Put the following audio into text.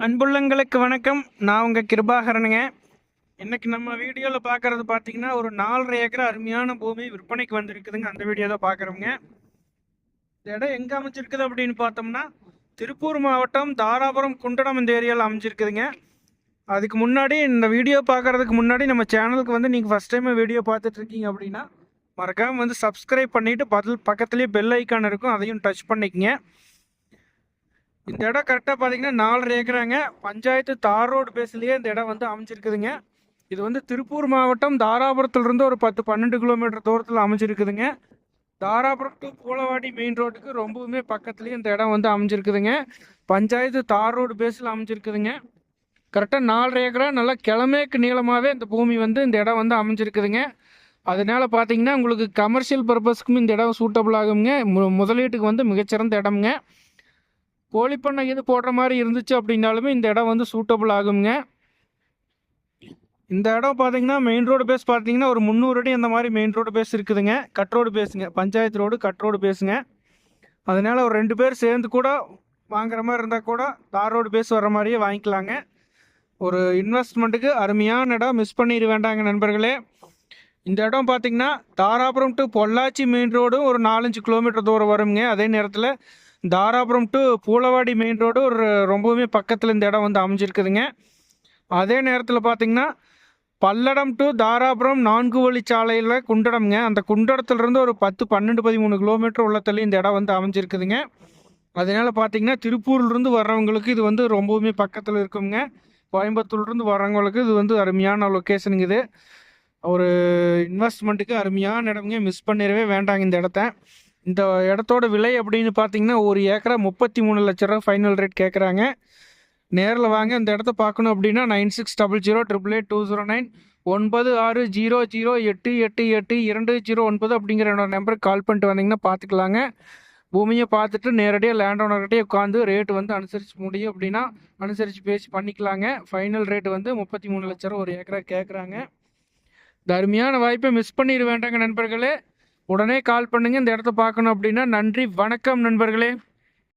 அன்புள்ளங்களுக்கு வணக்கம். நான் உங்கள் கிருபாகரனுங்க. இன்றைக்கி நம்ம வீடியோவில் பார்க்குறது பார்த்திங்கன்னா ஒரு 4.5 ஏக்கர் அருமையான பூமி விற்பனைக்கு வந்திருக்குதுங்க. அந்த வீடியோ தான் பார்க்குறோங்க. இந்த இடம் எங்கே அமைச்சிருக்குது அப்படின்னு பார்த்தோம்னா திருப்பூர் மாவட்டம் தாராபுரம் குண்டடம் இந்த ஏரியாவில் அமைச்சிருக்குதுங்க. அதுக்கு முன்னாடி இந்த வீடியோ பார்க்குறதுக்கு முன்னாடி நம்ம சேனலுக்கு வந்து நீங்கள் ஃபஸ்ட் டைம் வீடியோ பார்த்துட்ருக்கீங்க அப்படின்னா மறக்காமல் வந்து சப்ஸ்கிரைப் பண்ணிவிட்டு பக்கத்துலேயே பெல் ஐக்கான் இருக்கும், அதையும் டச் பண்ணிக்கங்க. இந்த இடம் கரெக்டாக பார்த்தீங்கன்னா 4.5 ஏக்கராங்க. பஞ்சாயத்து தார் ரோடு பேஸ்லேயே இந்த இடம் வந்து அமைச்சிருக்குதுங்க. இது வந்து திருப்பூர் மாவட்டம் தாராபுரத்துலேருந்து ஒரு 10-12 கிலோமீட்டர் தூரத்தில் அமைச்சிருக்குதுங்க. தாராபுரம் டு பூலவாடி மெயின் ரோட்டுக்கு ரொம்பவுமே பக்கத்துலேயே இந்த இடம் வந்து அமைஞ்சிருக்குதுங்க. பஞ்சாயத்து தார் ரோடு பேஸில் அமைஞ்சிருக்குதுங்க. கரெக்டாக 4.5 ஏக்கரா நல்லா கிழமேக்கு நீளமாகவே இந்த பூமி வந்து இந்த இடம் வந்து அமைஞ்சிருக்குதுங்க. அதனால் பார்த்தீங்கன்னா உங்களுக்கு கமர்ஷியல் பர்பஸ்க்கும் இந்த இடம் சூட்டபிள் ஆகுங்க. முதலீட்டுக்கு வந்து மிகச்சிறந்த இடம்ங்க. கோழிப்பண்ணை இது போடுற மாதிரி இருந்துச்சு அப்படின்னாலுமே இந்த இடம் வந்து சூட்டபிள் ஆகுங்க. இந்த இடம் பார்த்தீங்கன்னா மெயின் ரோடு பேஸ் பார்த்தீங்கன்னா ஒரு 300 அடி அந்த மாதிரி மெயின் ரோடு பேஸ் இருக்குதுங்க. கட் ரோடு பேஸுங்க, பஞ்சாயத்து ரோடு கட் ரோடு பேஸுங்க. அதனால் ஒரு 2 பேர் சேர்ந்து கூட வாங்குற மாதிரி இருந்தால் கூட தார் ரோடு பேஸ் வர மாதிரியே வாங்கிக்கலாங்க. ஒரு இன்வெஸ்ட்மெண்ட்டுக்கு அருமையான இடம், மிஸ் பண்ணிட வேண்டாங்க நண்பர்களே. இந்த இடம் பார்த்திங்கன்னா தாராபுரம் டு பொள்ளாச்சி மெயின் ரோடும் ஒரு 4-5 கிலோமீட்டர் தூரம் வருங்க. அதே நேரத்தில் Dharapuram to Poolavadi main road ஒரு ரொம்பவுமே பக்கத்தில் இந்த இடம் வந்து அமைஞ்சிருக்குதுங்க. அதே நேரத்தில் பார்த்திங்கன்னா பல்லடம் டு தாராபுரம் 4 வழிச்சாலையில் குண்டடம்ங்க. அந்த குண்டடத்துலேருந்து ஒரு 10-12-13 கிலோமீட்டர் உள்ளத்தில் இந்த இடம் வந்து அமைஞ்சிருக்குதுங்க. அதனால் பார்த்திங்கன்னா திருப்பூர்லேருந்து வர்றவங்களுக்கு இது வந்து ரொம்பவுமே பக்கத்தில் இருக்குங்க. கோயம்புத்தூர்லேருந்து வர்றவங்களுக்கு இது வந்து அருமையான லொக்கேஷனுங்க. இது ஒரு இன்வெஸ்ட்மெண்ட்டுக்கு அருமையான இடம்ங்க, மிஸ் பண்ணிடவே வேண்டாங்க இந்த இடத்த. இந்த இடத்தோட விலை அப்படின்னு பார்த்தீங்கன்னா ஒரு ஏக்கரா 33 லட்ச ரூபா ஃபைனல் ரேட் கேட்குறாங்க. நேரில் வாங்க. இந்த இடத்த பார்க்கணும் அப்படின்னா 9600888209 9600888209 அப்படிங்கிற என்னோட நம்பருக்கு கால் பண்ணிட்டு வந்தீங்கன்னா பார்த்துக்கலாங்க. பூமியை பார்த்துட்டு நேரடியாக லேண்ட் ஓனர்கிட்டே உட்காந்து ரேட்டு வந்து அனுசரித்து முடியும் அப்படின்னா அனுசரித்து பேசி பண்ணிக்கலாங்க. ஃபைனல் ரேட்டு வந்து 33 லட்ச ரூபா ஒரு ஏக்கரா கேட்குறாங்க. இந்த அருமையான வாய்ப்பை மிஸ் பண்ணிட வேண்டாங்க நண்பர்களே. உடனே கால் பண்ணுங்கள் இந்த இடத்த பார்க்கணும் அப்படின்னா. நன்றி, வணக்கம் நண்பர்களே.